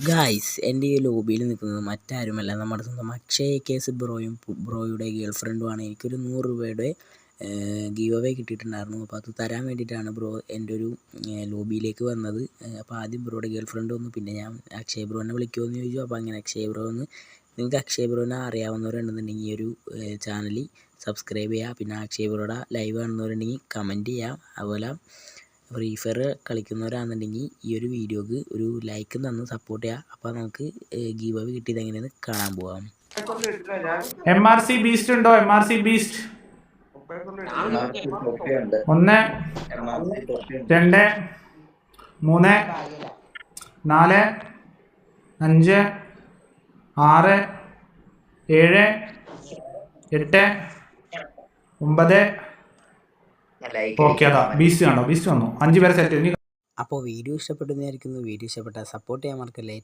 Guys, എൻ്റെ ഈ ലോബിയിൽ നിൽക്കുന്നത് മറ്റാരുമല്ല, നമ്മുടെ സ്വന്തം അക്ഷയ് കേസ് ബ്രോയും ബ്രോയുടെ ഗേൾ ഫ്രണ്ടുമാണ്. എനിക്കൊരു 100 രൂപയുടെ ഗീവ് അവേ കിട്ടിയിട്ടുണ്ടായിരുന്നു. അപ്പോൾ അത് തരാൻ വേണ്ടിയിട്ടാണ് ബ്രോ എൻ്റെ ഒരു ലോബിയിലേക്ക് വന്നത്. അപ്പോൾ ആദ്യം ബ്രോയുടെ ഗേൾ ഫ്രണ്ട് വന്നു, പിന്നെ ഞാൻ അക്ഷയ് ബ്രോനെ വിളിക്കുമോ എന്ന് ചോദിച്ചു. അപ്പോൾ അങ്ങനെ അക്ഷയ് ബ്രോ വന്ന്, നിങ്ങൾക്ക് അക്ഷയ് ബ്രോനെ അറിയാവുന്നവരുണ്ടെന്നുണ്ടെങ്കിൽ ഈ ഒരു ചാനൽ സബ്സ്ക്രൈബ് ചെയ്യുക. പിന്നെ അക്ഷയ് ബ്രോയുടെ ലൈവ് കാണുന്നവരുണ്ടെങ്കിൽ കമൻറ്റ് ചെയ്യാം. അതുപോലെ ഫ്രീ ഫയർ കളിക്കുന്നവരാണെന്നുണ്ടെങ്കിൽ ഈ ഒരു വീഡിയോക്ക് ഒരു ലൈക്ക് തന്ന് സപ്പോർട്ട് ചെയ്യുക. അപ്പോൾ നമുക്ക് ഗീവ് അവേ കിട്ടിയത് എങ്ങനെയെന്ന് കാണാൻ പോവാം. MRC ബീസ്റ്റ് ഉണ്ടോ? MRC beast 1 2 3 4 5 6 7 8 9. ഓക്കെ, അതാ ബീസ്റ്റ് കാണോ? ബീസ്റ്റ് വന്നു. 5 പേരെ സെറ്റ്. അപ്പോൾ വീഡിയോ ഇഷ്ടപ്പെട്ടെന്നായിരിക്കുന്നു. വീഡിയോ ഇഷ്ടപ്പെട്ടാൽ സപ്പോർട്ട് ചെയ്യാൻ മറക്കല്ലേ.